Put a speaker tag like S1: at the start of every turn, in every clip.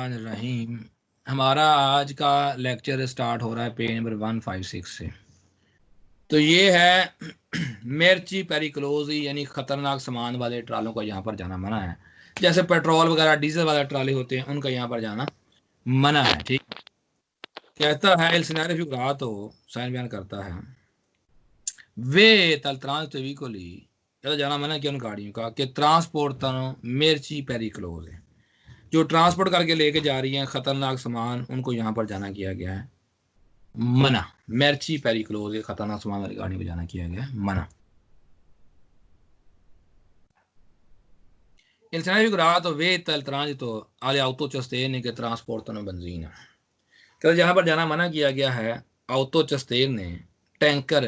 S1: रहीम। हमारा आज का लेक्चर स्टार्ट हो रहा है पेज नंबर 156 से। तो ये है मिर्ची पेरिक्लोजी यानी खतरनाक सामान वाले ट्रालों का यहाँ पर जाना मना है। जैसे पेट्रोल वगैरह डीजल वाले ट्राले होते हैं उनका यहाँ पर जाना मना है। ठीक, कहता है इल्सिनारे फिक्रात हो साइन बयान करता है वे तलत्रांस तवीकोली जाना मना किया उन गाड़ियों का कि ट्रांसपोर्ट तनो मिर्ची पेरिक्लोज है, जो ट्रांसपोर्ट करके लेके जा रही हैं खतरनाक सामान, उनको यहाँ पर जाना किया गया है मना। मिर्ची पेरिक्लोज खतरनाक सामान वाली गाड़ी को जाना किया गया है मना। Il Senato figurato veta il transito alle auto cisterne che trasportano benzina। कल जहां पर जाना मना किया गया है ऑटो चस्तेरने टैंकर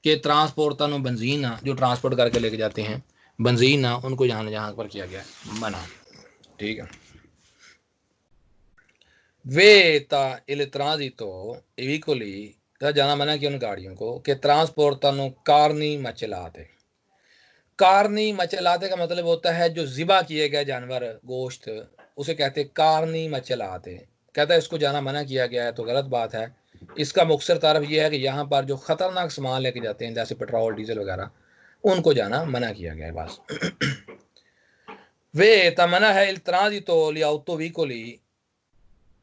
S1: के ट्रांसपोर्टनो बंजीना, जो ट्रांसपोर्ट करके लेके जाते हैं बंजीना, उनको जहां पर किया गया है मना। ठीक है। वेता il transito i veicoli का जाना मना किया उन गाड़ियों को कि ट्रांसपोर्टनो कार्नी मचलाते। कार्नी मचलाते का मतलब होता है जो ज़िबा किए गए जानवर गोश्त, उसे कहते कार्नी मचलाते। कहता है इसको जाना मना किया गया है तो गलत बात है। इसका मुख्तर तारफ यह है कि यहाँ पर जो ख़तरनाक सामान लेके जाते हैं जैसे पेट्रोल डीजल वगैरह, उनको जाना मना किया गया है बस। वे तमना है इल्तराजितो लियाउतो वीकोली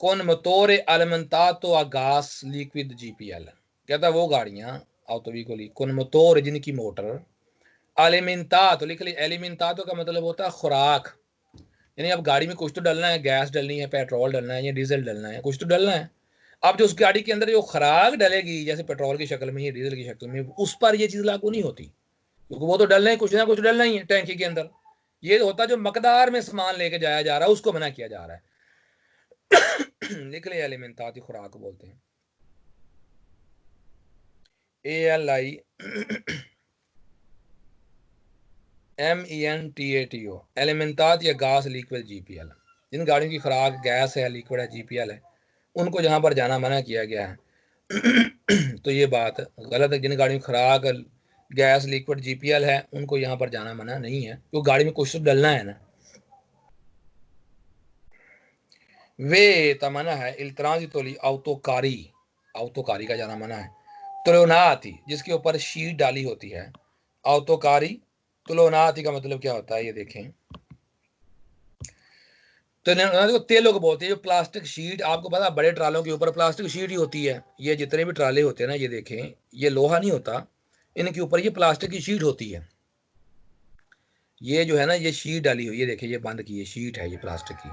S1: कौन मोटोरे alimentato a gas liquid GPL। कहता है वो गाड़ियाँ autoवीकोली कौन मोटोर जिनकी मोटर एलिमेंटातो, लिख ली एलिमेंटातो का मतलब होता है खुराक, यानी अब गाड़ी में कुछ तो डलना है, गैस डलनी है, पेट्रोल डलना है या डीजल डलना है, कुछ तो डलना है। अब जो उस गाड़ी के अंदर जो खुराक डलेगी जैसे पेट्रोल की शक्ल में या डीजल की शक्ल में, उस पर ये चीज़ लागू नहीं होती, क्योंकि वो तो डलना है, कुछ ना कुछ डलना ही है टैंकी के अंदर। ये होता है जो मकदार में सामान लेके जाया जा रहा है उसको मना किया जा रहा है। लिख ले एलिमेंटाती खुराक बोलते हैं ALI MENTATO एलिमेंटात या गैस लिक्विड GPL। जिन गाड़ियों की खुराक गैस है, लिक्विड है, GPL है, उनको जहाँ पर जाना मना किया गया है। तो ये बात गलत है। जिन गाड़ियों की खुराक गैस लिक्विड GPL है उनको यहाँ पर जाना मना नहीं है, क्योंकि गाड़ी में कुछ तो डलना है ना। वे तमना है इल्तराजी तोली आउतोकारी, आउतोकारी का जाना मना है। तुलोनाती जिसके ऊपर शीट डाली होती है, आउतोकारी। तुलोनाती का मतलब क्या होता है ये देखें। तो तेलों को बोलते हैं जो प्लास्टिक शीट, आपको पता बड़े ट्रालों के ऊपर प्लास्टिक शीट ही होती है। ये जितने भी ट्राले होते हैं ना, ये देखें, ये लोहा नहीं होता, इनके ऊपर ये प्लास्टिक की शीट होती है। ये जो है ना, ये शीट डाली हुई, ये देखिए ये बंद की ये शीट है, ये प्लास्टिक की,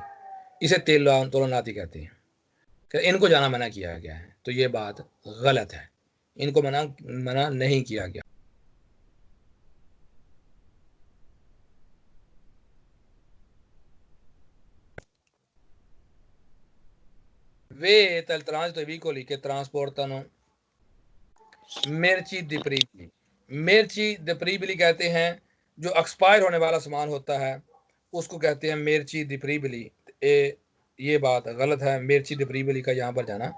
S1: इसे तुलोनाती कहते हैं। इनको जाना मना किया गया है, तो ये बात गलत है, इनको मना नहीं किया गया। वे तो vicoli che trasportano मिर्ची डिप्रीबली। मिर्ची डिप्रीबली कहते हैं जो एक्सपायर होने वाला सामान होता है उसको कहते हैं मिर्ची डिप्रीबली। ये बात गलत है। मिर्ची डिप्रीबली का यहाँ पर जाना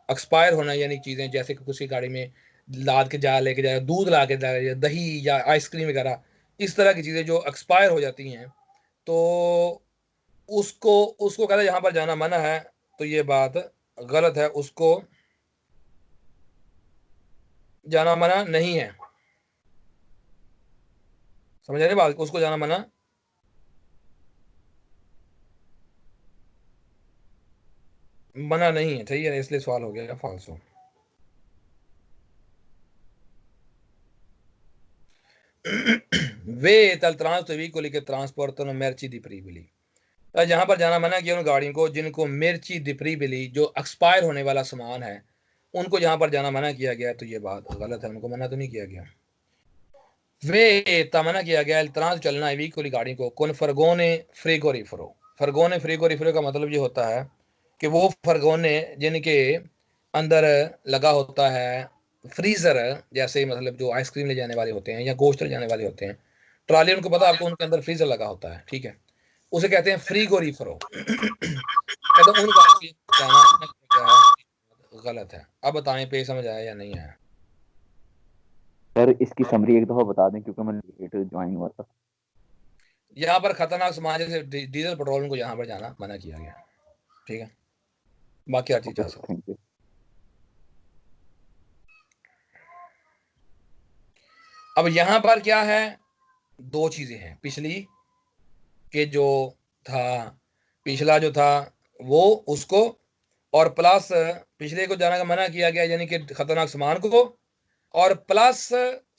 S1: एक्सपायर होना यानी चीज़ें जैसे कि किसी गाड़ी में लाद के लेके जाए, दूध ला के जाए, दही या आइसक्रीम वगैरह, इस तरह की चीज़ें जो एक्सपायर हो जाती हैं तो उसको कहते हैं यहाँ पर जाना मना है, तो ये बात गलत है। उसको जाना मना नहीं है, समझ रहे बात, उसको जाना मना नहीं है। सही है, इसलिए सवाल हो गया फालसो। वे तल ट्रांसवीकोली के ट्रांसपोर्ट मिर्ची डिप्रीबिली। जहां पर जाना मना किया उन गाड़ियों को जिनको मिर्ची डिप्रीबिली जो एक्सपायर होने वाला सामान है, उनको जहां पर जाना मना किया गया, तो ये बात गलत है, उनको मना तो नहीं किया गया। वे तमना किया गया ट्रांस चलना है वीकोली गाड़ी को कौन फरगोने फ्रीगोरिफरो। फरगोने फ्रीगोरिफरो का मतलब ये होता है कि वो फरगोने जिनके अंदर लगा होता है फ्रीजर, जैसे मतलब जो आइसक्रीम ले जाने वाले होते हैं या गोश्त ले जाने वाले होते हैं, ट्राली, उनको पता आपको उनके अंदर फ्रीजर लगा होता है, ठीक है, उसे कहते हैं फ्रीगोरिफरो। कहते हैं उन जाना गलत है। अब बताएं पे समझ आया या नहीं आया।
S2: सर इसकी समरी एक दफा बता दें क्योंकि मैं लेट ज्वाइन हुआ था।
S1: यहाँ पर खतरनाक सामान जैसे डीजल पेट्रोल को यहाँ पर जाना मना किया गया। ठीक है, बाकी हर चीज जा
S2: ओके
S1: सकती।
S2: Thank you.
S1: अब यहां पर क्या है, दो चीजें हैं पिछली के जो था, पिछला जो था वो उसको, और प्लस पिछले को जाने का मना किया गया यानी कि खतरनाक सामान को, और प्लस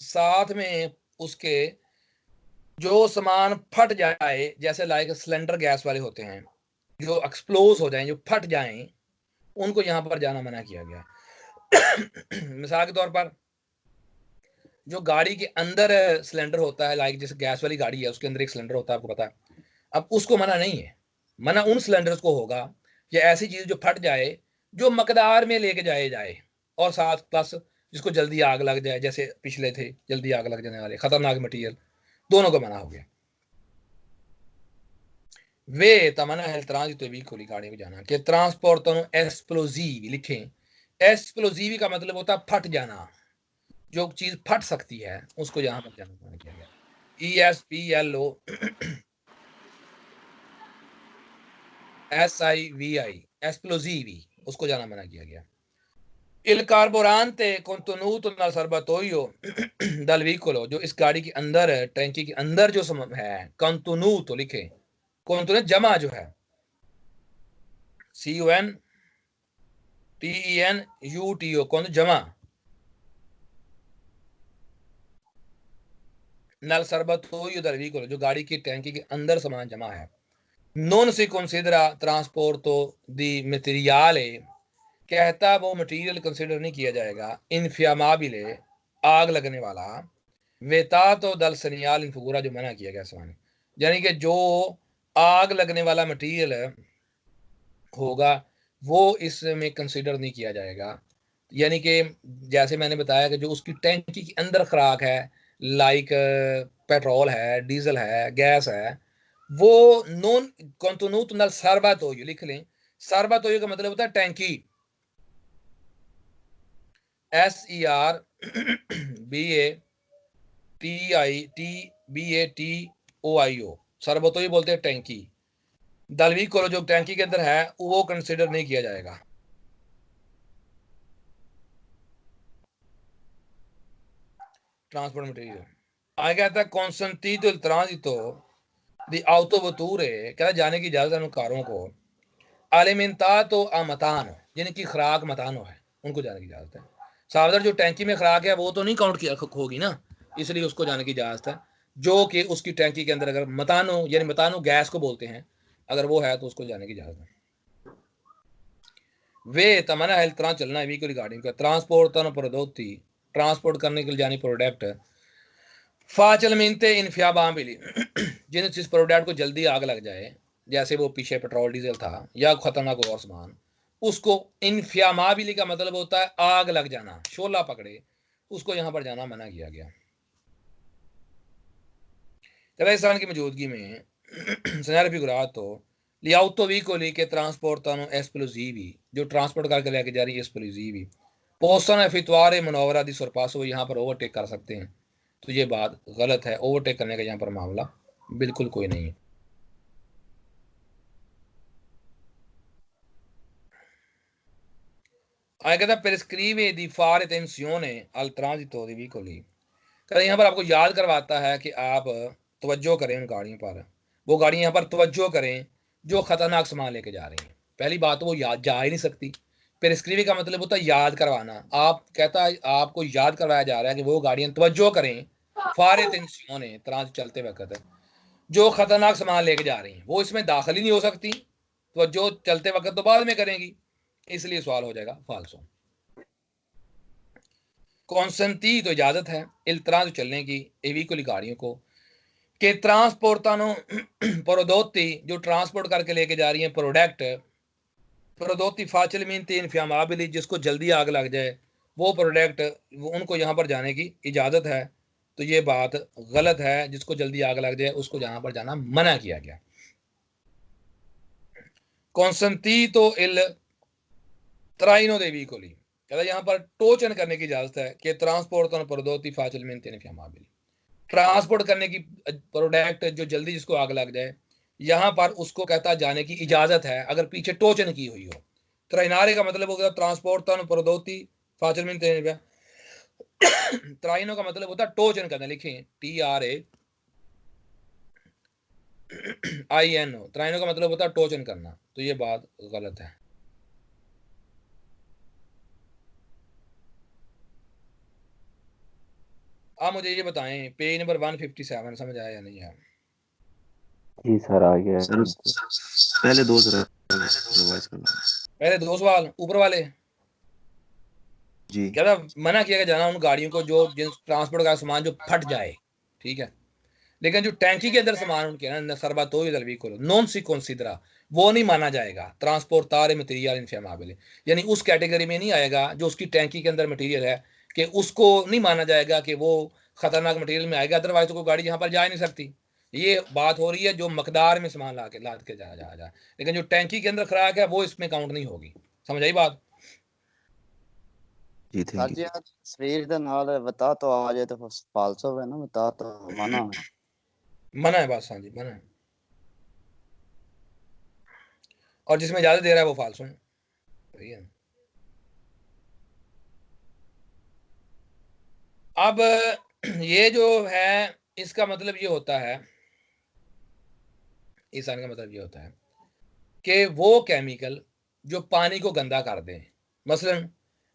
S1: साथ में उसके जो सामान फट जाए, जैसे लाइक सिलेंडर गैस वाले होते हैं जो एक्सप्लोज हो जाएं, जो फट जाएं, उनको यहां पर जाना मना किया गया। मिसाल के तौर पर जो गाड़ी के अंदर सिलेंडर होता है, लाइक जैसे गैस वाली गाड़ी है उसके अंदर एक सिलेंडर होता है, आपको पता है, अब उसको मना नहीं है। मना उन सिलेंडर्स को होगा या ऐसी चीज जो फट जाए, जो मकदार में लेके जाए जाए, और साथ प्लस जिसको जल्दी आग लग जाए, जैसे पिछले थे जल्दी आग लग जाने वाले खतरनाक मटेरियल, दोनों को मना हो गया। वे तमन्ना है ट्रांजिट व्हीकल गाड़ी में जाना कि ट्रांसपोर्ट एक्सप्लोजिव लिखें। एक्सप्लोजिव का मतलब होता है फट जाना, जो चीज फट सकती है उसको यहां पर जाना मना किया गया। ESPLO SIVI एक्सप्लोजिवी, उसको जाना मना किया गया। Il carburante contenuto nel serbatoio dal veicolo, जो इस गाड़ी के अंदर है, टैंकी के अंदर जो है, contenuto लिखे, contenuto जमा जो है, CUNTENUTO कौन जमा, nel serbatoio del veicolo, जो गाड़ी की टैंकी के अंदर सामान जमा है। Non si considera trasporto di materiale, कहता वो मटेरियल कंसिडर नहीं किया जाएगा, इनफ्यामाबिले आग लगने वाला, वेता तो दल सनियाल इनफगूरा जो मना किया गया सामान, यानी कि जो आग लगने वाला मटेरियल होगा वो इसमें कंसिडर नहीं किया जाएगा। यानी कि जैसे मैंने बताया कि जो उसकी टैंकी के अंदर खुराक है, लाइक पेट्रोल है, डीजल है, गैस है, वो नॉन कंटोनूत नल सार्बातोयो लिख लें। सार्बातोयो का मतलब होता है टैंकी, SERBATBATOIO, सार्बातोयो बोलते हैं टैंकी। दलवी को जो टैंकी के अंदर है वो कंसिडर नहीं किया जाएगा। ट्रांसपोर्ट मटेरियल आगे कहता है consentito il transito di autovetture, कहता जाने की इजाजत है उन कारों को, alimentato a metano जिनकी खुराक मतानो है उनको जाने की इजाजत है। सावधान, जो टैंकी में खुराक है वो तो नहीं काउंट किया होगी ना, इसलिए उसको जाने की इजाजत है। जो कि उसकी टैंकी के अंदर अगर मतानो, यानी मतानो गैस को बोलते हैं, अगर वो है तो उसको जाने की इजाजत है। वे तमन्ना है तरह चलना है व्हीकल गाड़ी का ट्रांसपोर्ट प्रोडोती, ट्रांसपोर्ट करने के लिए जानी प्रोडक्ट, फाचल मिनते इनफियाबाम बिली जिन जिस प्रोडक्ट को जल्दी आग लग जाए, जैसे वो पीछे पेट्रोल डीजल था या खतरनाक और सामान, उसको इनफियामाबिली का मतलब होता है आग लग जाना, शोला पकड़े, उसको यहां पर जाना मना किया गया। कजाकिस्तान की मौजूदगी में segnale figurato gli autovicoli che trasportano esplosivi, जो ट्रांसपोर्ट करके लेके जा रही है esplosivi, possono effettuare manovra di sorpasso, वो यहाँ पर ओवरटेक कर सकते हैं। तो ये बात गलत है, ओवरटेक करने का यहाँ पर मामला बिल्कुल कोई नहीं है। आगे कहता prescrive di fare attenzione al transito dei veicoli, कहता यहाँ पर आपको याद करवाता है कि आप तवज्जो करें उन गाड़ियों पर, वो गाड़ी यहाँ पर तवज्जो करें जो खतरनाक सामान लेके जा रही हैं। पहली बात तो वो याद जा ही नहीं सकती, प्रिस्क्रिप्टिव का मतलब होता है याद करवाना, आप कहता है आपको याद करवाया जा रहा है कि वो गाड़ियां तवज्जो करें, फारे तेंसियोने तरह चलते वक्त जो खतरनाक सामान लेके जा रही हैं, वो इसमें दाखिल ही नहीं हो सकती, तवज्जो चलते वक्त तो बाद में करेंगी, इसलिए सवाल हो जाएगा फाल्सो। कॉन्सेंटी तो इजाजत है, इल्तरा तो चलने की एविकुल गाड़ियों को, कि ट्रांसपोर्टानो प्रोडोती जो ट्रांसपोर्ट करके लेके जा रही है प्रोडक्ट, प्रोडोती फाचिलमेंटे इनफियामाबिली जिसको जल्दी आग लग जाए, वो प्रोडक्ट उनको यहाँ पर जाने की इजाज़त है। तो ये बात गलत है, जिसको जल्दी आग लग जाए उसको यहाँ पर जाना मना किया गया। कॉन्सेंटीतो इल ट्राइनो दे वेहिकली, कहता यहाँ पर टोचन करने की इजाज़त है कि ट्रांसपोर्ट प्रोडोती फाचिलमेंटे इनफियामाबिली, ट्रांसपोर्ट करने की प्रोडक्ट जो जल्दी जिसको आग लग जाए यहाँ पर उसको कहता जाने की इजाजत है अगर पीछे टोचन की हुई हो। त्राइनारे का मतलब हो गया ट्रांसपोर्ट प्रोदोती फाचल में त्राइनो का मतलब होता है टोचन करना, लिखें TRAINO। त्राइनो का मतलब होता है टोचन करना, तो ये बात गलत है। आप मुझे ये बताएं पेज नंबर 157 समझ आया या नहीं आया?
S2: जी सर आ गया
S3: सर पहले दो रिवाइज करना।
S1: पहले दो सवाल ऊपर वाले
S3: जी
S1: क्या था, मना किया जाना उन गाड़ियों को जो जिन ट्रांसपोर्ट का सामान जो फट जाए, ठीक है, लेकिन जो टैंकी के अंदर सामान उनके ना सरबा तो नॉन सी कंसीडरा वो नहीं माना जाएगा ट्रांसपोर्टारे मटेरियल इनफ्लेमेबल, यानी उस कैटेगरी में नहीं आएगा जो उसकी टैंकी के अंदर मटेरियल है कि उसको नहीं माना जाएगा कि वो खतरनाक मटेरियल में आएगा, अदरवाइज तो कोई गाड़ी यहाँ पर जा ही नहीं सकती। ये बात हो रही है जो मकदार में सामान लाद के जा, लेकिन जो टैंकी के अंदर खुराक है वो इसमें काउंट नहीं होगी। समझ आई बात?
S3: जी
S4: सर
S3: थैंक
S4: जी
S3: यू।
S4: आज शरीर ਦੇ ਨਾਲ बता तो आ जाए तो फालसो है ना, बता तो मना है।
S1: मना है बात, हाँ जी मना है, और जिसमें इजाजत दे रहा है वो फालसू है, सही है। अब ये जो है इसका मतलब ये होता है, इस आने का मतलब ये होता है कि वो केमिकल जो पानी को गंदा कर दें, मसलन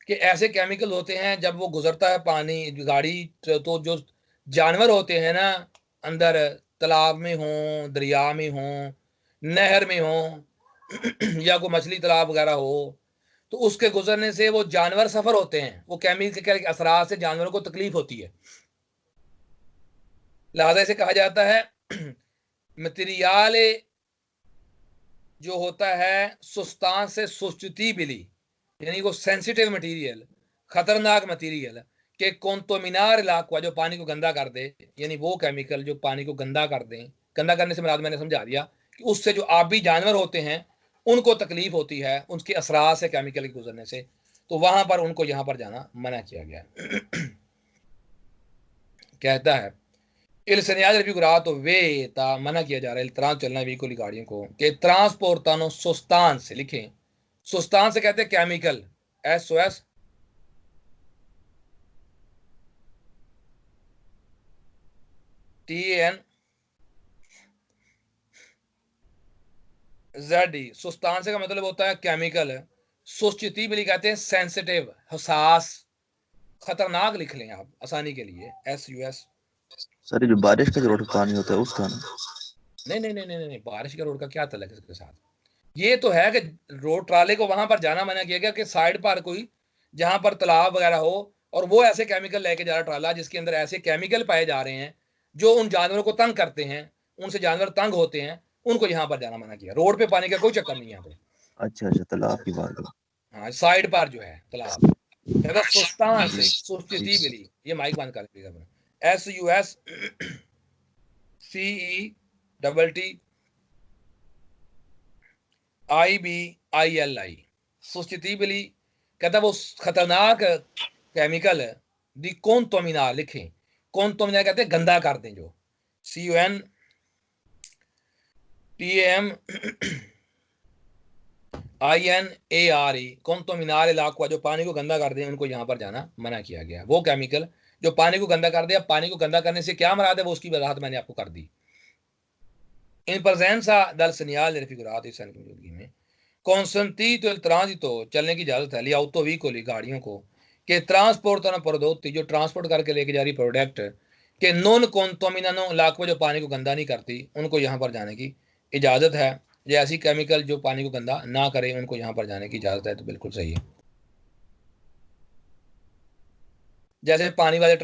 S1: कि ऐसे केमिकल होते हैं जब वो गुजरता है पानी गाड़ी तो जो जानवर होते हैं ना अंदर तालाब में हों, दरिया में हों, नहर में हों या कोई मछली तालाब वगैरह हो, तो उसके गुजरने से वो जानवर सफर होते हैं, वो केमिकल के असरात से जानवरों को तकलीफ होती है। लिहाजा इसे कहा जाता है मटेरियल जो होता है सुस्तान से सुस्तिबिली, यानी वो सेंसिटिव मटेरियल, खतरनाक मटेरियल के कोंटोमिनार इलाका जो पानी को गंदा कर दे, यानी वो केमिकल जो पानी को गंदा कर दें। गंदा करने से मुराद मैंने समझा दिया कि उससे जो आबी जानवर होते हैं उनको तकलीफ होती है उनके असरात से केमिकल के गुजरने से, तो वहां पर उनको यहां पर जाना मना किया गया है। कहता है il segnale figurato veta मना किया जा रहा है इल्तराज चलना व्हीकल गाड़ियों को कि ट्रांसपोर्टानो सुस्तान से, लिखें सुस्तान से कहते हैं केमिकल, SOS TAN ZD, सुस्तान से का मतलब होता है केमिकल, सुस्तिबिली कहते हैं सेंसिटिव, हसास, खतरनाक, लिख लें आप आसानी के लिए SUS।
S3: सर ये जो बारिश का जो रोड पानी होता है उसका ना?
S1: नहीं नहीं नहीं नहीं नहीं, बारिश का रोड का क्या तल्लुक है इसके साथ? ये तो है कि रोड ट्राले को वहां पर जाना मना किया गया कि साइड पर कोई जहां पर तालाब वगैरह हो और वो ऐसे केमिकल लेके जा रहा ट्राला जिसके अंदर ऐसे केमिकल पाए जा रहे हैं जो उन जानवरों को तंग करते हैं, उनसे जानवर तंग होते हैं, उनको यहाँ पर जाना मना किया। रोड पे पानी का कोई चक्कर नहीं है यहाँ पे।
S3: अच्छा अच्छा तालाब की बात है।
S1: हाँ साइड पर जो है तालाब, कहता सुस्तान से सुस्ती मिली, ये माइक बंद कर दीजिएगा, SUSCETTIBILI, सुस्तिबिली कहता वो खतरनाक केमिकल दी कोंटोमिनार, लिखें कोंटोमिनार कहते हैं गंदा कर दें, जो CONTAMINARE कोंटोमिनार इलाका जो पानी को गंदा कर दें उनको यहाँ पर जाना मना किया गया। वो केमिकल जो पानी को गंदा कर दे, पानी को गंदा करने से क्या मराद है वो उसकी वजाहत मैंने आपको कर दी। इन presenza dal segnale raffigurato की मौजूदगी में consentito il transito चलने की इजाजत है लिया auto veicoli गाड़ियों को कि ट्रांसपोर्ट prodotti जो ट्रांसपोर्ट करके लेके जा रही प्रोडक्ट के नॉन कॉन्टोमिनानो इलाकों जो पानी को गंदा नहीं करती उनको यहाँ पर जाने की इजाजत है। जो ऐसी केमिकल जो पानी को गंदा ना करे उनको यहाँ पर जाने की इजाजत है, तो बिल्कुल सही है। जैसे पानी वाले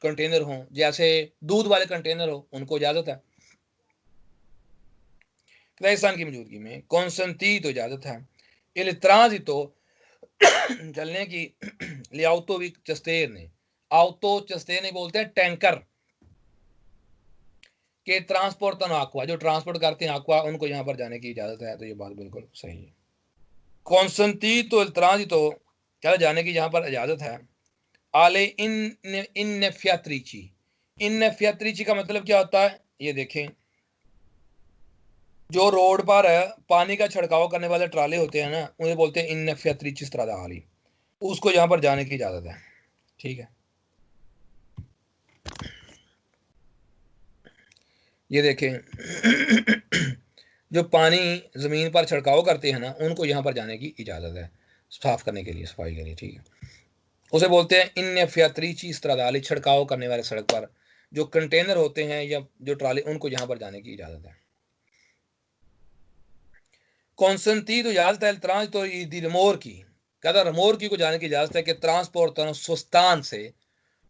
S1: कंटेनर हों, जैसे दूध वाले कंटेनर हो, उनको इजाजत है। क्राइस्तान की मौजूदगी में कॉन्सेंटी तो इजाजत है, इल ट्रांजितो चलने की लियाउतो भी चस्तेर ने, आउतो चस्तेर ने बोलते हैं टैंकर के ट्रांसपोर्ट आक्वा जो ट्रांसपोर्ट करते हैं आक्वा, उनको यहाँ पर जाने की इजाजत है, तो ये बात बिल्कुल सही है। कॉन्सेंटी तो इल ट्रांजितो चल जाने की यहाँ पर इजाजत है। आले इन नेफियात्रिची का मतलब क्या होता है ये देखें, जो रोड पर पानी का छिड़काव करने वाले ट्राले होते हैं ना, उन्हें बोलते हैं इनफियात्रिची स्ट्रादाली। उसको यहाँ पर जाने की इजाजत है। ठीक है, ये देखें जो पानी जमीन पर छिड़काव करते हैं ना, उनको यहाँ पर जाने की इजाजत है, साफ करने के लिए, सफाई के लिए। ठीक है, उसे बोलते हैं इनफियात्रिची स्ट्रादाली, छिड़काव करने वाले सड़क पर जो कंटेनर होते हैं या जो ट्राले, उनको यहाँ पर जाने की इजाजत है। consentito ijaज़त है tránsito y di remorchi, कहता remorchi को जाने की इजाजत है कि ट्रांसपोर्ट सुस्तान से,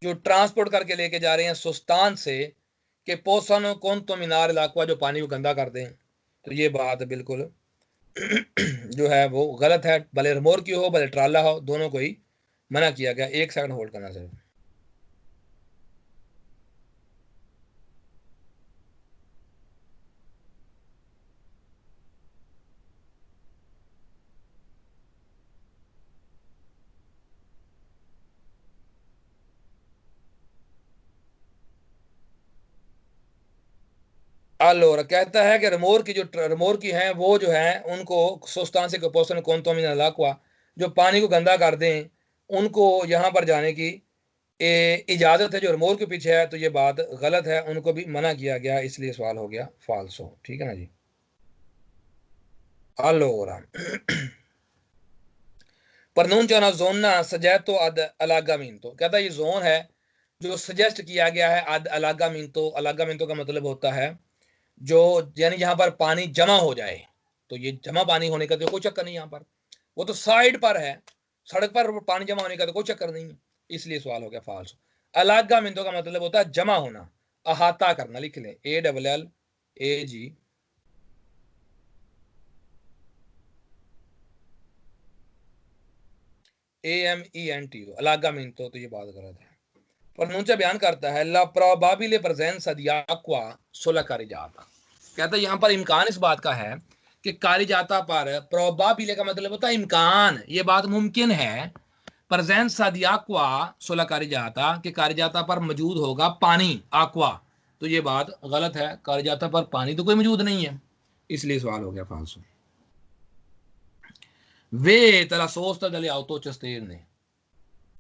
S1: जो ट्रांसपोर्ट करके लेके जा रहे हैं सुस्तान से, कि पोसानो contaminare l'acqua, जो पानी को गंदा कर दें। तो ये बात बिल्कुल जो है वो गलत है, भले remorchi हो भले ट्राला हो, दोनों को ही मना किया गया। एक सेकंड होल्ड करना सिर्फ। allora कहता है कि रमोर की हैं वो जो है उनको सोस्तान से पोसन contamina l'acqua, जो पानी को गंदा कर दें, उनको यहाँ पर जाने की इजाजत है, जो रमोर के पीछे है। तो ये बात गलत है, उनको भी मना किया गया, इसलिए सवाल हो गया फाल्सो। ठीक है ना जी। allora pronuncia una zona soggetto ad allagamento, कहता है ये जोन है जो सजेस्ट किया गया है ad allagamento। allagamento का मतलब होता है जो, यानी यहाँ पर पानी जमा हो जाए। तो ये जमा पानी होने का तो कोई चक्कर नहीं, यहाँ पर वो तो साइड पर है, सड़क पर पानी जमा होने का तो कोई चक्कर नहीं है, इसलिए सवाल हो गया फाल्स। अलागामिंतो का मतलब होता है जमा होना, अहाता करना। लिख लें ALLAG AMENTO, अलागामिंतो। तो ये बात गलत है। प्रनुंचा बयान करता है ला प्रोबाबिले प्रेजेंस दी एक्वा सोला कारिजाता, कहता है यहाँ पर इम्कान इस बात का है कि कारिजाता पर, प्रोबाबिले का मतलब होता है इम्कान, ये बात मुमकिन है, प्रेजेंस दी एक्वा सोला कारिजाता, कि कारिजाता पर मौजूद होगा पानी, एक्वा। तो ये बात गलत है, कारिजाता पर पानी तो कोई मौजूद नहीं है, इसलिए सवाल हो गया फाल्सो। वे तला सोचता दले आउतो चस्तेर ने,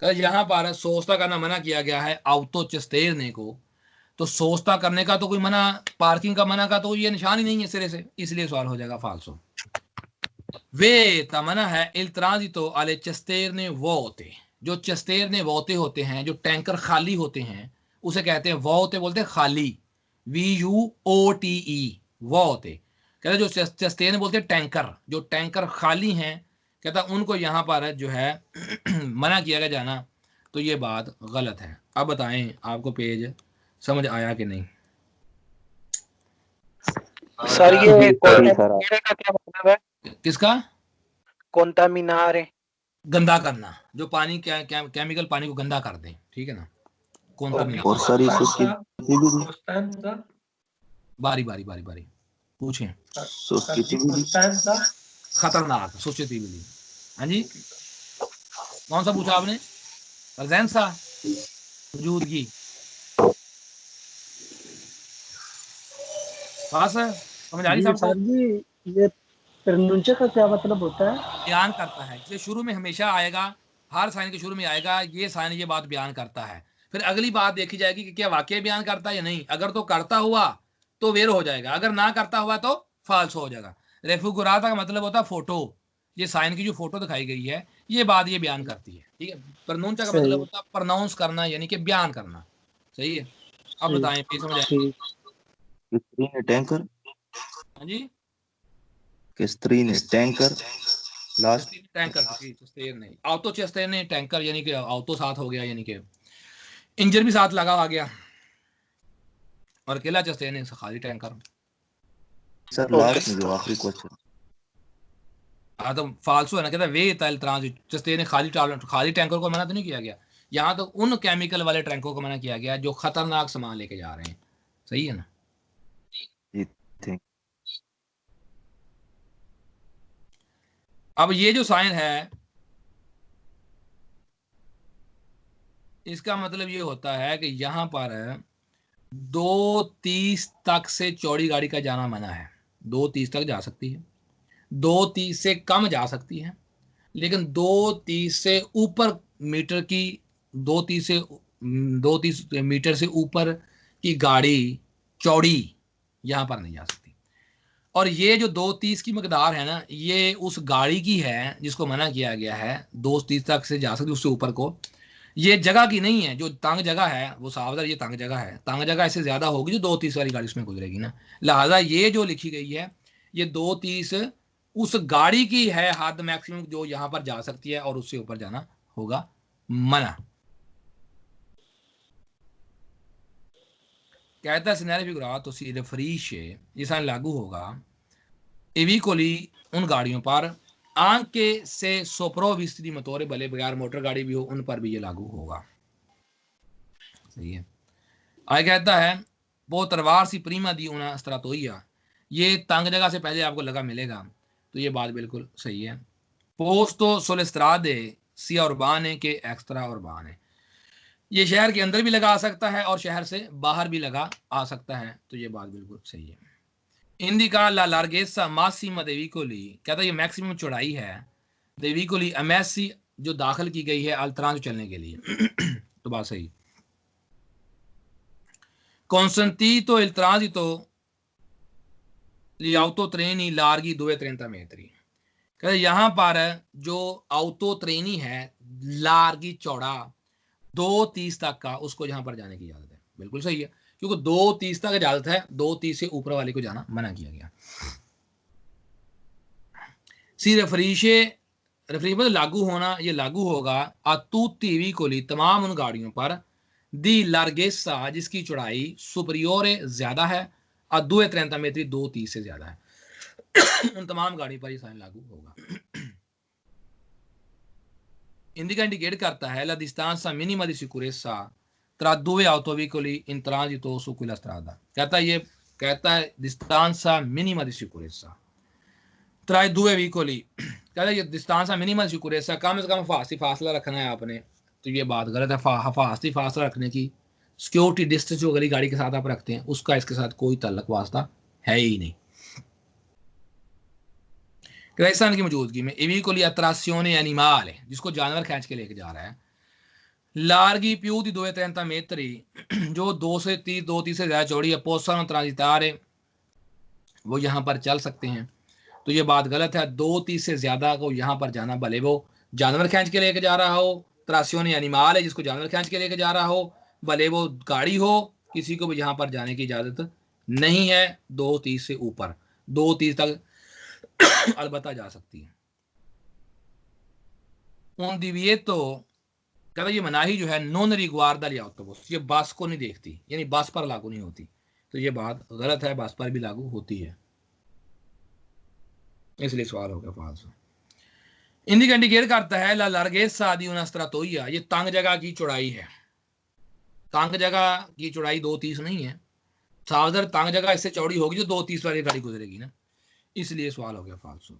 S1: यहाँ पर सोचता करना मना किया गया है आउतो चस्तेर ने को। तो सोचता करने का तो कोई मना, पार्किंग का मना का तो ये निशान ही नहीं है सिरे से, इसलिए सवाल हो जाएगा फाल्सो। वे तमना है इल्तराजितो आले चस्तेरने वो होते, जो चस्तेरने वोते होते हैं, जो टैंकर खाली होते हैं, उसे कहते हैं वो होते, बोलते हैं खाली, VUOTE, वो होते। कहते जो चस्तेरने बोलते हैं टैंकर, जो टैंकर खाली हैं, कहता उनको यहाँ पर जो है मना किया गया जाना। तो ये बात गलत है। अब बताएं आपको पेज समझ आया कि नहीं?
S5: सर ये
S2: सर
S5: का क्या मतलब है?
S1: किसका?
S5: कोंटामिनारे,
S1: गंदा करना, जो पानी केमिकल पानी को गंदा कर दे। ठीक है ना, कौन
S3: और सर ये
S1: बारी बारी बारी बारी पूछें। खतरनाक सोचेटिवली। हाँ जी, कौन सा पूछा आपने? प्रेजेंसा, मौजूदगी। हाँ सर, समझ आ रही सबको?
S6: ये प्रनुंचे का क्या मतलब होता है?
S1: बयान करता है, इसलिए शुरू में हमेशा आएगा, हर साइन के शुरू में आएगा ये साइन, ये बात बयान करता है। फिर अगली बात देखी जाएगी कि क्या वाकई बयान करता है या नहीं। अगर तो करता हुआ तो वेर हो जाएगा, अगर ना करता हुआ तो फाल्स हो जाएगा। रेफुगुराता का मतलब होता है फोटो, ये साइन की जो फोटो दिखाई गई है, ये बात ये बयान करती है। ठीक है, प्रनौंचा का मतलब होता है प्रोनाउंस करना, यानी कि बयान करना। सही है, अब बताएं फिर समझ आए?
S3: टैंकर,
S1: हाँ जी,
S3: टैंकर लास्ट
S1: टैंकर चस्तेर नहीं, ऑटो चस्तेर नहीं, टैंकर यानी कि ऑटो साथ हो गया, यानी कि इंजन भी साथ लगा आ गया, और अकेला चस्तेर नहीं, खाली टैंकर।
S3: सर लास्ट में जो आखिरी क्वेश्चन,
S1: हाँ तो फाल्सो है ना, कहता वे तल ट्रांस चस्तेर ने खाली टैंकर को मना तो नहीं किया गया, यहाँ तो उन केमिकल वाले टैंकों को मना किया गया जो खतरनाक सामान लेके जा रहे हैं। सही है ना? अब ये जो साइन है, इसका मतलब ये होता है कि यहाँ पर 2:30 तक से चौड़ी गाड़ी का जाना मना है। 230 तक जा सकती है, 230 से कम जा सकती है, लेकिन 230 से ऊपर मीटर की 230 मीटर से ऊपर की गाड़ी चौड़ी यहाँ पर नहीं जा सकती। और ये जो 230 की मकदार है ना, ये उस गाड़ी की है जिसको मना किया गया है 230 तक से जा सकती, उससे ऊपर को। ये जगह की नहीं है, जो तंग जगह है वो सावधान, ये तंग जगह है, तंग जगह इससे ज्यादा होगी जो 230 वाली गाड़ी उसमें गुजरेगी ना। लिहाजा ये जो लिखी गई है ये 230 उस गाड़ी की है हद मैक्सिमम जो यहाँ पर जा सकती है, और उससे ऊपर जाना होगा मना। कहता है सिनेरियो फिगुराto तो si riferisce, ये लागू होगा एविकोली उन गाड़ियों पर आंके से सोप्रोविस्ट दी मोटोरे, भले बगैर मोटर गाड़ी भी हो उन पर भी ये लागू होगा। सही है। आगे कहता है वो तरवार सी प्रीमा दी उना स्ट्राटोइया, ये तंग जगह से पहले आपको लगा मिलेगा, तो ये बात बिल्कुल सही है। पोस्तो सोलेस्ट्रादे सिया उर्बाने के एक्स्ट्रा उर्बाने, ये शहर के अंदर भी लगा आ सकता है और शहर से बाहर भी लगा आ सकता है, तो ये बात बिल्कुल सही है। इंडिका ला लार्गेसा मासिमा देविकोली, कहता है ये मैक्सिमम चौड़ाई है देविकोली अमेसी जो दाखिल की गई है अल्ट्रांज चलने के लिए तो बात सही। कॉन्सेंटीतो il transito gli autotreni larghi 230 metri, कहते यहाँ पर जो ऑटो ट्रेनी है लार्गी चौड़ा 230 तक का, उसको यहाँ पर जाने की इजाजत है। बिल्कुल सही है, क्योंकि 230 तक इजाजत है, 230 से ऊपर वाले को जाना मना किया गया। सी रेफरी पर लागू होना, ये लागू होगा अतुत्ती विकोली तमाम उन गाड़ियों पर दी लार्गेसा जिसकी चौड़ाई सुपरियोरे ज्यादा है और 230 मेट्री 230 से ज्यादा है उन तमाम गाड़ी पर ये साइन लागू होगा। इंडिका इंडिकेट करता है la distanza minima di sicurezza tra due autovicoli in transito su quella strada, कहता है distanza minima di sicurezza tra due vicoli, कहता है ये distanza minima di sicurezza, कम से कम हिफाजती फासला रखना है आपने, तो ये बात गलत है। हिफाजती फासला रखने की सिक्योरिटी डिस्टेंस जो अगली गाड़ी के साथ आप रखते हैं उसका इसके साथ कोई ताल्लुक वास्ता है ही नहीं। क्राइसान की मौजूदगी में एविकोली अट्रासियोने एनिमाल है, जिसको जानवर खींच के लेके जा रहा है, लार्गी पिू दी 230 मेत्री जो 230 से ज्यादा चौड़ी है, पोस्टन ट्रांजिटारे वो यहाँ पर चल सकते हैं, तो ये बात गलत है। 230 से ज्यादा को यहाँ पर जाना, भले वो जानवर खींच के लेके जा रहा हो, त्रासियोने एनिमाल है जिसको जानवर खींच के लेके जा रहा हो, भले वो गाड़ी हो, किसी को भी यहाँ पर जाने की इजाजत नहीं है 230 से ऊपर। 230 तक अलबत्ता जा सकती है। उन दिविएतो कहता ये मनाही जो है नॉन रिग्वार्दा लिया ऑटोबस, ये बस को नहीं देखती, यानी बस पर लागू नहीं होती, तो ये बात गलत है, बस पर भी लागू होती है, इसलिए सवाल हो गया फाल्सो। इंडिका इंडिकेट करता है ला लार्गेसा दी una stratoia, ये तंग जगह की चौड़ाई है, तंग जगह की चौड़ाई 230 नहीं है, सावधान तंग जगह इससे चौड़ी होगी जो 230 वाली गाड़ी गुजरेगी ना, इसलिए सवाल हो गया फाल्सो।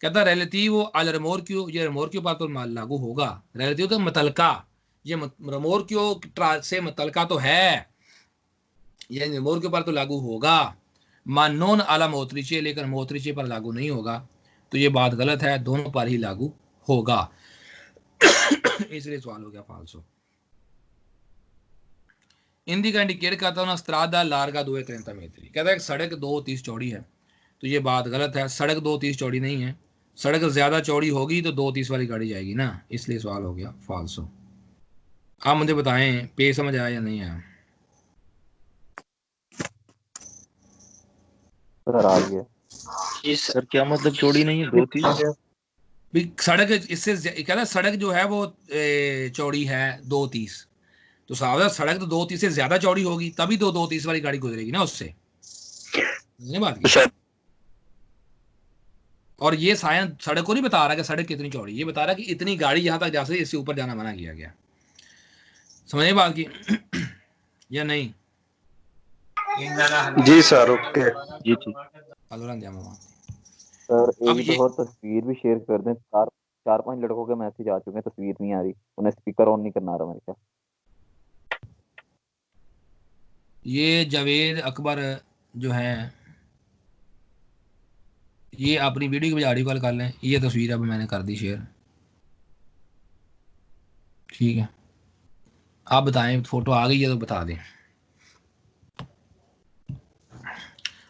S1: कहता रेलेटिव अल रेमोर्कियो, ये रेमोर्कियो पर तो लागू होगा, रेलेटिव तो मतलका, ये रेमोर्कियो से मतलका तो है, ये रेमोर्कियो पर तो लागू होगा, मानोन अला मोत्रिचे, लेकिन मोत्रिचे पर लागू नहीं होगा, तो ये बात गलत है, दोनों पर ही लागू होगा इसलिए सवाल हो गया फाल्सो। इंडिका इंडिकेट करता हूँ स्त्रादा लार्गा 230 मेत्री, कहता है सड़क 230 चौड़ी है, तो ये बात गलत है, सड़क 230 चौड़ी नहीं है, सड़क ज्यादा चौड़ी होगी तो 230 वाली गाड़ी जाएगी ना, इसलिए सवाल हो गया फाल्सो। आप मुझे बताएं पे समझ आया या नहीं आया?
S3: सर क्या मतलब चौड़ी नहीं है 230?
S1: सड़क इससे कहता है सड़क जो है वो चौड़ी है 230, तो सावधान सड़क तो 230 से ज्यादा चौड़ी होगी तभी तो 230 वाली गाड़ी गुजरेगी ना उससे, ये बात की। और ये साइंस सड़क को नहीं बता रहा कि सड़क कितनी चौड़ी, ये बता रहा कि इतनी गाड़ी यहां तक जा सकती है, इससे ऊपर जाना मना किया गया। समझे बात की या नहीं?
S5: जी सर, ओके
S3: जी जी
S2: सर एक तो तस्वीर भी शेयर कर दें, 4-5 लड़कों के मैसेज आ चुके हैं, तस्वीर नहीं आ रही, उन्हें स्पीकर ऑन नहीं करना आ रहा मेरे ख्याल।
S1: ये जावेद अकबर जो है ये अपनी वीडियो की बजाय ऑडियो कॉल कर लें। ये तस्वीर अब मैंने कर दी शेयर, ठीक है। आप बताएं फोटो आ गई है तो बता दें,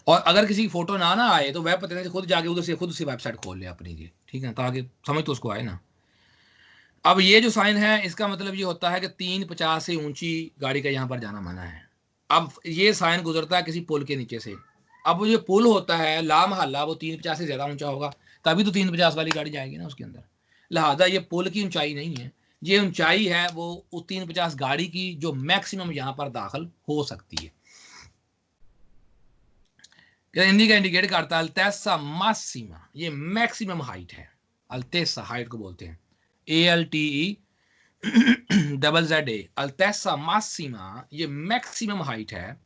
S1: और अगर किसी की फोटो ना आए तो वह पता नहीं खुद जाके उधर से खुद से वेबसाइट खोल ले अपनी जी, ठीक है, ताकि समझ तो उसको आए ना। अब ये जो साइन है इसका मतलब ये होता है कि 350 से ऊंची गाड़ी का यहाँ पर जाना मना है। अब ये साइन गुजरता है किसी पुल के नीचे से। अब वो जो पुल होता है लामहल्ला वो 350 से ज्यादा ऊंचा होगा, तभी तो 350 वाली गाड़ी जाएगी ना उसके अंदर। लिहाजा ये पुल की ऊंचाई नहीं है, ये ऊंचाई है वो 350 गाड़ी की जो मैक्सिमम यहाँ पर दाखिल हो सकती है। हिंदी का इंडिकेट करता है अल्टेसा मासिमा, ये मैक्सिमम हाइट है। अल्टेसा हाइट को बोलते हैं ALTEZZA, अल्टेसा मासिमा, ये मैक्सिमम हाइट है।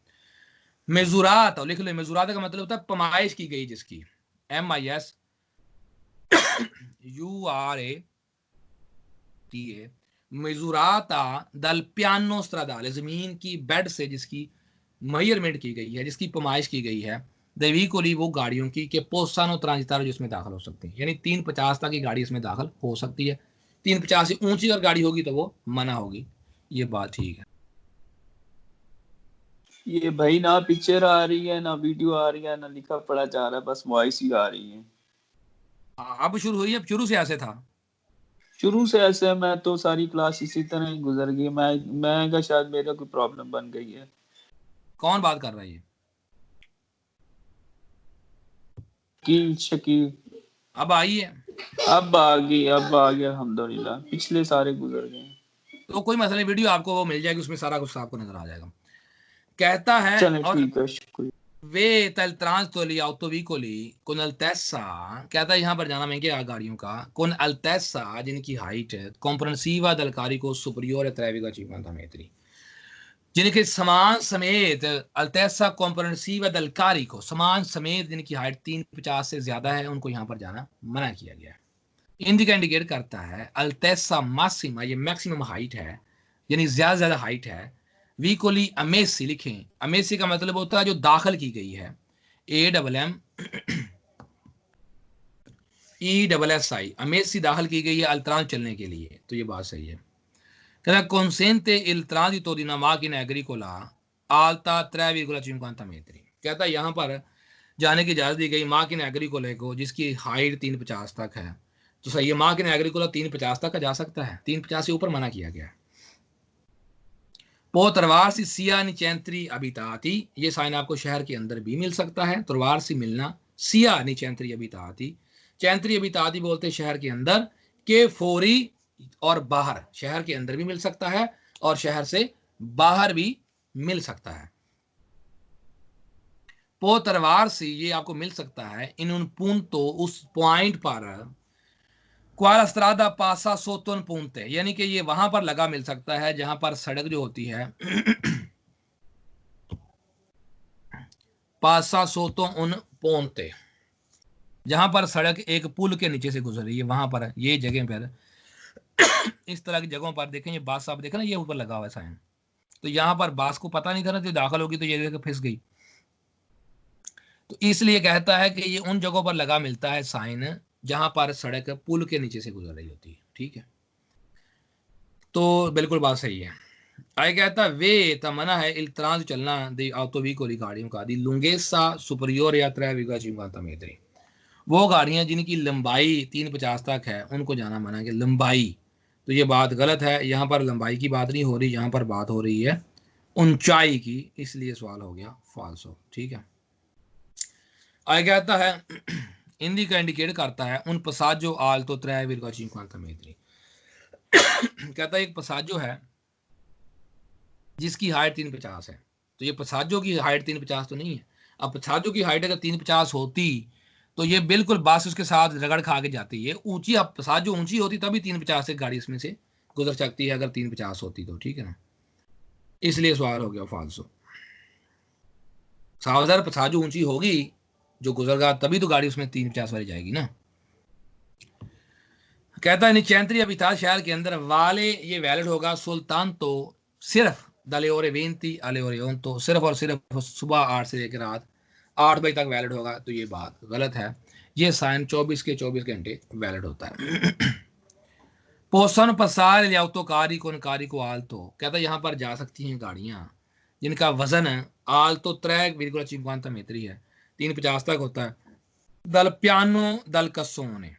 S1: मेजुरात लिख लो, मेजुरात का मतलब होता है पमाइश की गई जिसकी, MISURATA, मेजुराता दल पियानो स्ट्रादाले, जमीन की बेड से जिसकी मेजरमेंट की गई है, जिसकी पमाइश की गई है, देवीकोली वो गाड़ियों की के पोसानो ट्रांजिटारो जो इसमें दाखिल हो सकती है, यानी 350 तक की गाड़ी इसमें दाखिल हो सकती है। 350 से ऊंची अगर गाड़ी होगी तो वो मना होगी, ये बात ठीक है।
S7: ये भाई ना पिक्चर आ रही है ना वीडियो आ रही है ना लिखा पढ़ा जा रहा है, बस वॉइस ही आ रही है।
S1: अब शुरू हुई, अब शुरू से ऐसे था?
S7: शुरू से ऐसे, मैं तो सारी क्लास इसी तरह ही गुजर गई। मैं का शायद मेरा कोई प्रॉब्लम बन गई है।
S1: कौन बात कर रहा है ये?
S7: शकील
S1: अब आई है?
S7: अब आ गई अल्हम्दुलिल्लाह, पिछले सारे गुजर गए।
S1: तो कोई मसला नहीं, वीडियो आपको वो मिल जाएगी, उसमें सारा कुछ आपको नजर आ जाएगा। कहता है
S7: चलें
S1: और
S7: ठीक है, शुक्रिया।
S1: वे तल ट्रांसतोली autovicoli con altezza, कहता है यहाँ पर जाना महंगे गाड़ियों का, con altezza जिनकी हाइट है comprensiva del carico superiore 3,50 metri, जिनके समान समेत अल्टेसा कॉम्प्रेहेंसिवा दल कारिको, समान समेत जिनकी हाइट 350 से ज्यादा है, उनको यहाँ पर जाना मना किया गया है। हिंदी का इंडिकेट करता है अल्टेसा मासिमा, ये मैक्सिमम हाइट है, यानी ज्यादा ज्यादा हाइट है। वीकोली अमेसी लिखें, अमेसी का मतलब होता है जो दाखिल की गई है, AMMESSI, अमेसी दाखिल की गई है अल्ट्रान चलने के लिए, तो ये बात सही है। कहता consente il transito di una macchina agricola alta 3,50 metri, कहता है यहाँ पर जाने की इजाजत दी गई माकिन एग्रीकोला को जिसकी हाइट 350 तक है। तो सही है, माकिन एग्रीकोला 350 तक का जा सकता है, 350 से ऊपर मना किया गया है। तरवार सी सिया निचेंत्री अबिताती, ये साइन आपको शहर के अंदर भी मिल सकता है। तरवार सी मिलना, सिया निचेंत्री अबिताती, चैंत्री अबिताती बोलते शहर के अंदर, के फोरी और बाहर, शहर के अंदर भी मिल सकता है और शहर से बाहर भी मिल सकता है। तरवार से ये आपको मिल सकता है इन उन पूंतो, उस पॉइंट पर, क्वालस्त्रादा पासा सोतन पूंते, यानी कि ये वहां पर लगा मिल सकता है जहां पर सड़क जो होती है पासा सोतो उन पोंते, जहां पर सड़क एक पुल के नीचे से गुजर रही है, वहां पर ये जगह पर इस तरह की जगहों पर देखें, ये बास साहब देखा ना, ये ऊपर लगा हुआ है साइन, तो यहाँ पर बास को पता नहीं था ना, तो दाखिल होगी तो ये जगह फिस गई, तो इसलिए कहता है कि ये उन जगहों पर लगा मिलता है साइन जहां पर सड़क पुल के नीचे से गुजर रही होती है, ठीक है। तो बिल्कुल बात सही है। आगे कहता है वे तमना है इल ट्रांस चलना दी autoveicoli गाड़ियों का दी लुंगेसा सुपरियोर या 3,50 metri, वो गाड़ियां जिनकी लंबाई 350 तक है उनको जाना मना है कि लंबाई, तो ये बात गलत है, यहाँ पर लंबाई की बात नहीं हो रही, यहाँ पर बात हो रही है ऊंचाई की, इसलिए सवाल हो गया फाल्सो, ठीक है। आगे कहता है हिंदी का इंडिकेट करता है उन पसाजो आल्तो 3,50 metri, कहता है एक पसाजो है जिसकी हाइट 350 है, तो ये पसाजो की हाइट 350 तो नहीं है। अब पसाजो की हाइट अगर 350 होती तो ये बिल्कुल बस उसके साथ रगड़ खा के जाती है, ऊंची, अब पसाजो ऊंची होती तभी 350 से गाड़ी इसमें से गुजर सकती है, अगर 350 होती तो, ठीक है ना, इसलिए सवाल हो गया फाल्सो। सावधान, पसाजो ऊंची होगी जो गुजरगा तभी तो गाड़ी उसमें 350 वाली जाएगी ना। कहता है निचेंत्री अभी था शहर के अंदर वाले, ये वैलिड होगा सुल्तान तो सिर्फ दलेओरे वेंती अलेओरे तो सिर्फ और सिर्फ सुबह 8 से लेकर रात 8 बजे तक वैलिड होगा, तो ये बात गलत है। ये साइन 24 के 24 घंटे वैलिड होता है। पोसन पसार या autoकारी को आल्तो, कहता है यहाँ पर जा सकती हैं गाड़ियाँ जिनका वजन है आल्तो 3,50 मीटरी है, 350 तक होता है। दल पियानो दल कस्सोने,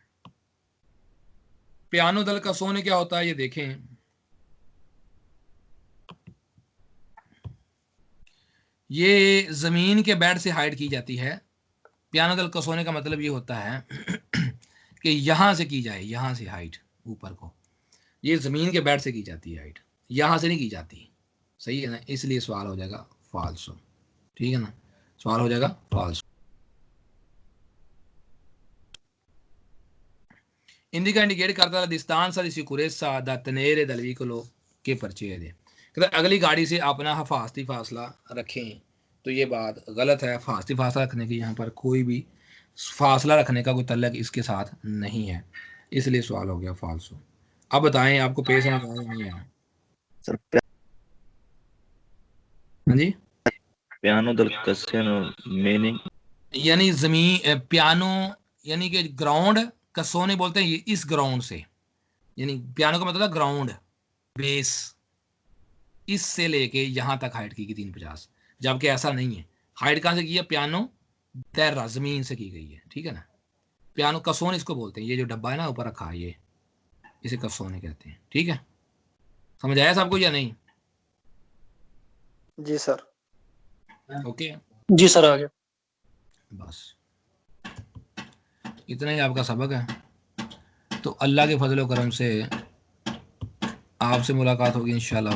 S1: पियानो दल कस्सोने क्या होता है ये देखें। ये जमीन के बेड से हाइट की जाती है। पियानो दल कस्सोने का मतलब ये होता है कि यहां से की जाए, यहां से हाइट ऊपर को, ये जमीन के बेड से की जाती है हाइट, यहां से नहीं की जाती। सही है ना, इसलिए सवाल हो जाएगा फाल्सो। ठीक है ना, सवाल हो जाएगा फाल्सो। इंडिका इंडिकेट करता है दिस्तान सा सिकुरेसा दा तनेरे दल व्हीकलो के परचे दे, कहता अगली गाड़ी से अपना हिफाजती फासला रखें। तो ये बात गलत है, हिफाजती फासला रखने की यहाँ पर कोई भी फासला रखने का कोई तल्लक इसके साथ नहीं है, इसलिए सवाल हो गया फाल्सो। अब बताएं आपको पेश समझ आया नहीं आया?
S3: सर
S1: हाँ जी,
S3: पियानो दल कस्सियानो मीनिंग
S1: यानी जमीन पियानो यानी कि ग्राउंड, कसोने बोलते हैं ये इस ग्राउंड से, यानी पियानो का मतलब ग्राउंड बेस, इससे लेके यहाँ तक हाइट की 350, जबकि ऐसा नहीं है। हाइट कहाँ से की है? पियानो तैरा जमीन से की गई है। ठीक है ना, पियानो कसोन इसको बोलते हैं, ये जो डब्बा है ना ऊपर रखा है ये, इसे कसोने कहते हैं। ठीक है, समझ आया सबको या नहीं?
S5: जी सर।
S1: ओके
S6: जी सर आ गया।
S1: बस इतना ही आपका सबक है। तो अल्लाह के फजल व करम से आपसे मुलाकात होगी इंशाल्लाह।